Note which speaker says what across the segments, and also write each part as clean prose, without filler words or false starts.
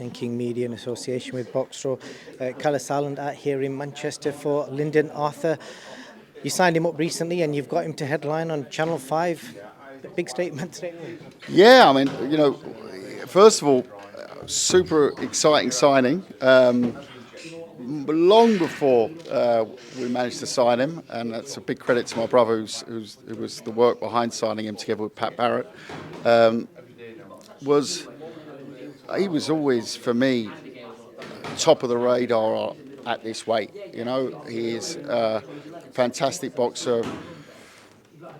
Speaker 1: and King Media in association with Boxro. Kalle Sauerland out here in Manchester for Lyndon Arthur. You signed him up recently and you've got him to headline on Channel 5. Big statement today.
Speaker 2: Yeah, I mean, first of all, super exciting signing. Long before we managed to sign him, and that's a big credit to my brother, who was the work behind signing him together with Pat Barrett. He was always, for me, top of the radar at this weight. He is a fantastic boxer,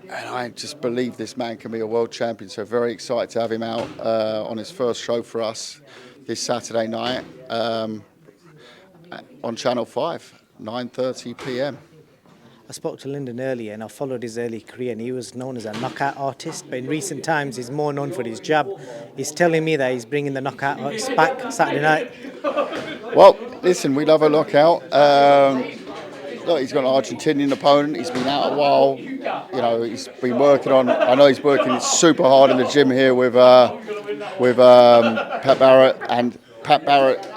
Speaker 2: and I just believe this man can be a world champion. So very excited to have him out on his first show for us this Saturday night on Channel 5, 9:30 p.m.
Speaker 1: I spoke to Lyndon earlier and I followed his early career, and he was known as a knockout artist, but in recent times he's more known for his jab. He's telling me that he's bringing the knockout artist back Saturday night.
Speaker 2: Well, listen, we love a knockout. Look, he's got an Argentinian opponent. He's been out a while. He's been working on. I know he's working super hard in the gym here with Pat Barrett. And Pat Barrett,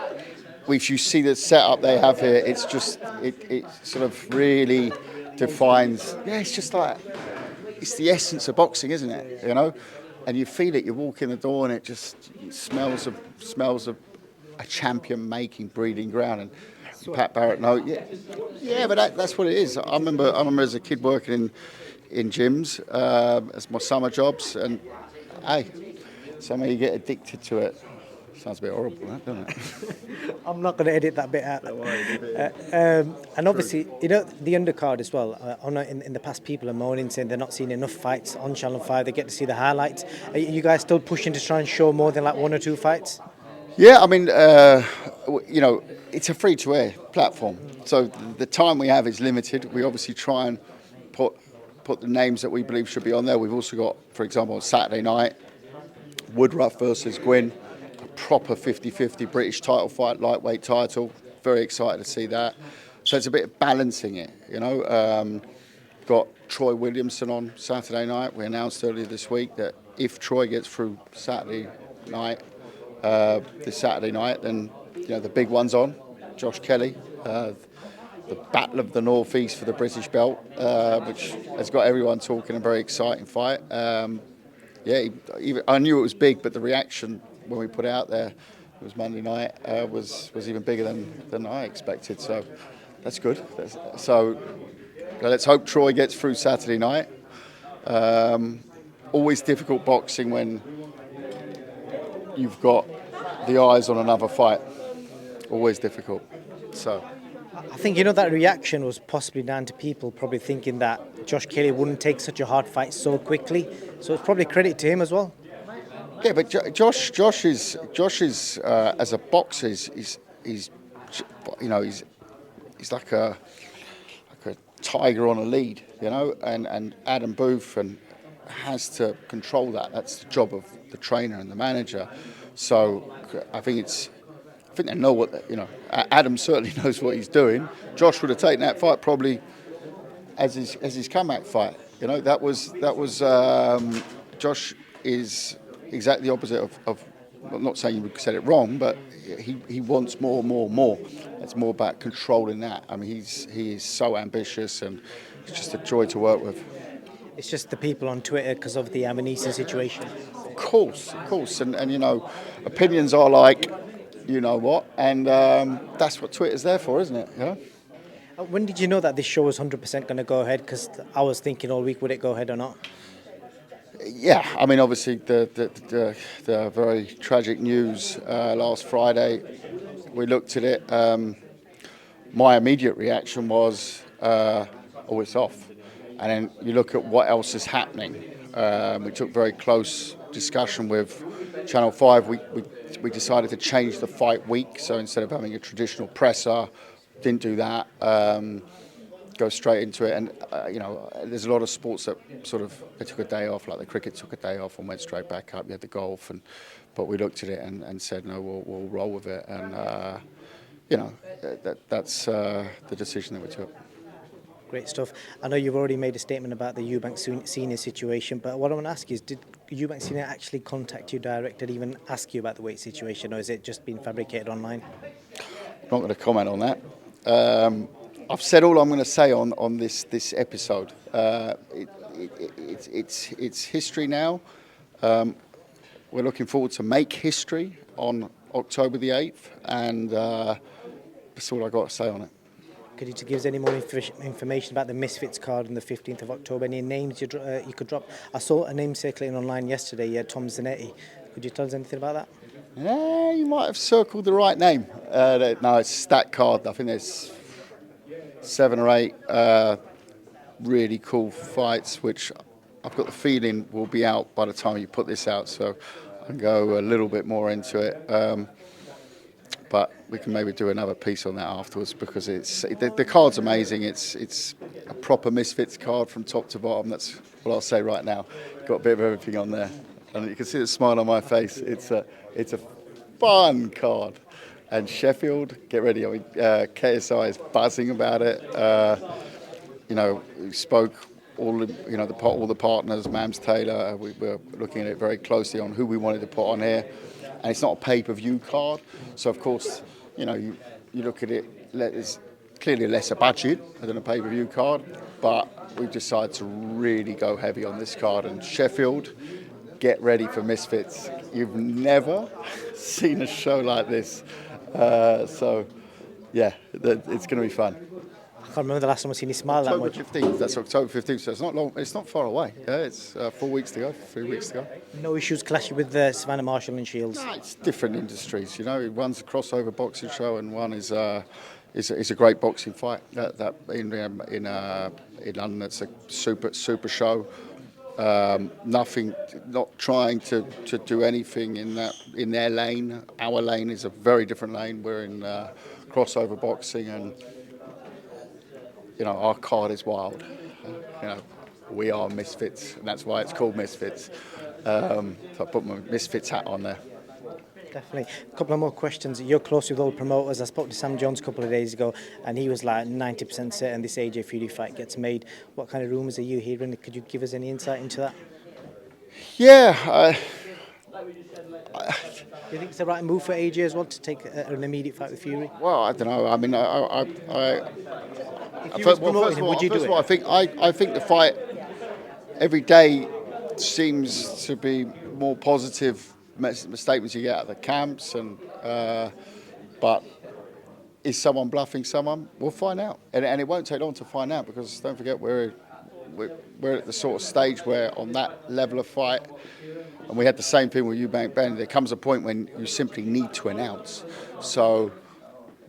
Speaker 2: if you see the setup they have here, it's just it sort of really defines. Yeah, it's just like it's the essence of boxing, isn't it? And you feel it. You walk in the door and it just smells of a champion making breeding ground. And Pat Barrett, but that's what it is. I remember as a kid working in gyms as my summer jobs, and hey, somehow you get addicted to it. Sounds a bit horrible, doesn't it?
Speaker 1: I'm not going to edit that bit out. And obviously, the undercard as well. In the past, people are moaning, saying they're not seeing enough fights on Channel 5. They get to see the highlights. Are you guys still pushing to try and show more than like one or two fights?
Speaker 2: Yeah, I mean, it's a free-to-air platform, so the time we have is limited. We obviously try and put the names that we believe should be on there. We've also got, for example, on Saturday night, Woodruff versus Gwynn, a proper 50-50 British title fight, lightweight title. Very excited to see that. So it's a bit of balancing it, Got Troy Williamson on Saturday night. We announced earlier this week that if Troy gets through Saturday night, this Saturday night, then the big one's on. Josh Kalle, the Battle of the North East for the British belt, which has got everyone talking. A very exciting fight. I knew it was big, but the reaction when we put it out there, it was Monday night, was even bigger than I expected. So that's good. Let's hope Troy gets through Saturday night. Always difficult boxing when you've got the eyes on another fight. Always difficult. So
Speaker 1: I think that reaction was possibly down to people probably thinking that Josh Kalle wouldn't take such a hard fight so quickly. So it's probably credit to him as well.
Speaker 2: Yeah, but Josh is as a boxer, he's like a tiger on a lead, and Adam Booth has to control that. That's the job of the trainer and the manager. So I think they know what Adam certainly knows what he's doing. Josh would have taken that fight probably as his comeback fight. That was Josh is exactly the opposite of. I'm not saying you said it wrong, but he wants more. It's more about controlling that. I mean, he is so ambitious, and it's just a joy to work with.
Speaker 1: It's just the people on Twitter because of the Amanisa situation.
Speaker 2: Of course, and opinions are like, what, and that's what Twitter's there for, isn't it?
Speaker 1: When did you know that this show was 100% going to go ahead? Because I was thinking all week, would it go ahead or not?
Speaker 2: Yeah, I mean, obviously the very tragic news last Friday. We looked at it. My immediate reaction was, it's off. And then you look at what else is happening. We took very close discussion with Channel 5. We decided to change the fight week. So instead of having a traditional presser, didn't do that. Go straight into it. And, there's a lot of sports that they took a day off, like the cricket took a day off and went straight back up. You had the golf. But we looked at it and said, no, we'll roll with it. And, that's the decision that we took.
Speaker 1: Great stuff. I know you've already made a statement about the Eubank Senior situation, but what I want to ask you is, did Eubank Senior actually contact you direct and even ask you about the weight situation, or is it just been fabricated online?
Speaker 2: I'm not going to comment on that. I've said all I'm going to say on this episode. It's history now. We're looking forward to make history on October the 8th, and that's all I've got to say on it.
Speaker 1: Could you give us any more information about the Misfits card on the 15th of October? Any names you could drop? I saw a name circulating online yesterday, Tom Zanetti. Could you tell us anything about that?
Speaker 2: Yeah, you might have circled the right name. No, it's a stat card. I think there's 7 or 8 really cool fights, which I've got the feeling will be out by the time you put this out. So I can go a little bit more into it. But we can maybe do another piece on that afterwards, because the card's amazing. It's a proper Misfits card from top to bottom. That's what I'll say right now. Got a bit of everything on there, and you can see the smile on my face. It's a fun card. And Sheffield, get ready. I mean, KSI is buzzing about it. We spoke all the partners, Mams Taylor. We were looking at it very closely on who we wanted to put on here. And it's not a pay-per-view card, so of course, you look at it. It's clearly less a budget than a pay-per-view card, but we've decided to really go heavy on this card. And Sheffield, get ready for Misfits. You've never seen a show like this, so yeah, it's going to be fun.
Speaker 1: I can't remember the last time I've seen you smile that much.
Speaker 2: October 15th. That's October 15th. So it's not long. It's not far away. Yeah, it's 4 weeks to go. 3 weeks to go.
Speaker 1: No issues clashing with Savannah Marshall and Shields.
Speaker 2: No, it's different industries. One's a crossover boxing show, and one is a great boxing fight. That in London, it's a super show. Nothing. Not trying to do anything in their lane. Our lane is a very different lane. We're in crossover boxing, and our card is wild. We are Misfits, and that's why it's called Misfits. So I put my Misfits hat on there.
Speaker 1: Definitely. A couple of more questions. You're close with all promoters. I spoke to Sam Jones a couple of days ago, and he was like 90% certain this AJ Fury fight gets made. What kind of rumours are you hearing? Could you give us any insight into that?
Speaker 2: Yeah.
Speaker 1: Do you think it's the right move for AJ as well to take an immediate fight with Fury?
Speaker 2: Well, I don't know. I mean,
Speaker 1: if you was promoting him, would you do it?
Speaker 2: I think the fight every day seems to be more positive statements you get out of the camps, and but is someone bluffing someone? We'll find out, and it won't take long to find out, because don't forget we're at the sort of stage where on that level of fight, and we had the same thing with Eubank Ben, there comes a point when you simply need to announce. So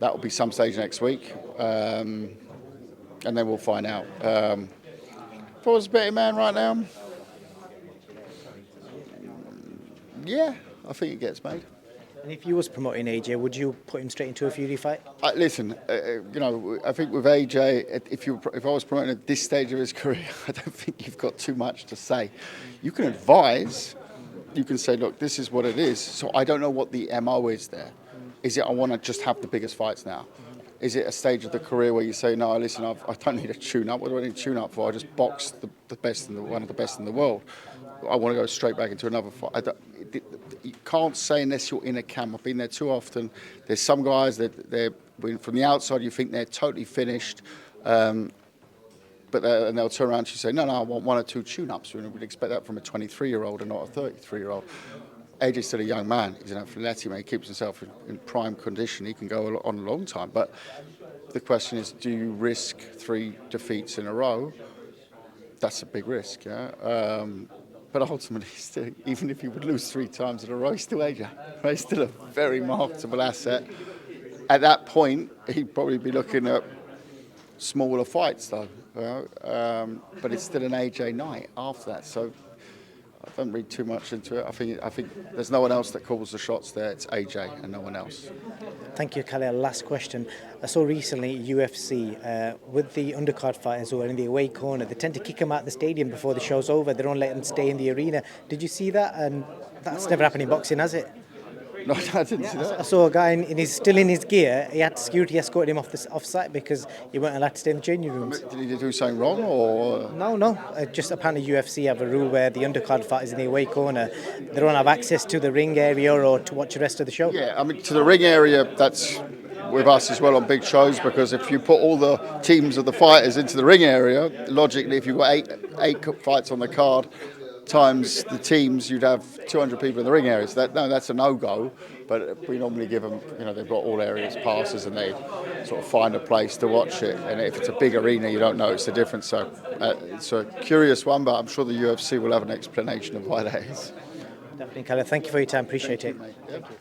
Speaker 2: that will be some stage next week, and then we'll find out. If I was a betting man right now, yeah, I think it gets made.
Speaker 1: And if you was promoting AJ, would you put him straight into a Fury fight?
Speaker 2: Listen, I think with AJ, if I was promoting at this stage of his career, I don't think you've got too much to say. You can advise, you can say, look, this is what it is. So I don't know what the MO is there. Is it I want to just have the biggest fights now? Is it a stage of the career where you say, no, listen, I don't need a tune-up. What do I need a tune-up for? I just boxed the best one of the best in the world. I want to go straight back into another fight. You can't say unless you're in a camp. I've been there too often. There's some guys that they're from the outside, you think they're totally finished, and they'll turn around and say, no, I want 1 or 2 tune-ups. We'd expect that from a 23-year-old and not a 33-year-old. AJ's still a young man. He's an athletic man. He keeps himself in prime condition. He can go on a long time. But the question is, do you risk 3 defeats in a row? That's a big risk, yeah. But ultimately, still, even if he would lose 3 times in a row, he's still AJ. He's still a very marketable asset. At that point, he'd probably be looking at smaller fights, though. But it's still an AJ night after that. So I don't read too much into it. I think there's no one else that calls the shots there. It's AJ and no one else.
Speaker 1: Thank you, Kalle. Last question. I saw recently UFC with the undercard fighters who are in the away corner. They tend to kick them out of the stadium before the show's over. They don't let them stay in the arena. Did you see that? And that's never happened in boxing, has it?
Speaker 2: No, I didn't see that.
Speaker 1: I saw a guy still in his gear. He had security escort him off site because he weren't allowed to stay in the changing rooms.
Speaker 2: Did he do something wrong, or?
Speaker 1: No. Just apparently UFC have a rule where the undercard fighters in the away corner, they don't have access to the ring area or to watch the rest of the show.
Speaker 2: Yeah, I mean, to the ring area, that's with us as well on big shows, because if you put all the teams of the fighters into the ring area, logically, if you've got eight fights on the card times the teams, you'd have 200 people in the ring area. So that's a no-go. But we normally give them, they've got all areas passes, and they sort of find a place to watch it. And if it's a big arena, you don't notice the difference. So it's a curious one, but I'm sure the UFC will have an explanation of why that is.
Speaker 1: Definitely, Kalle. Thank you for your time. Appreciate it.
Speaker 2: Thank you.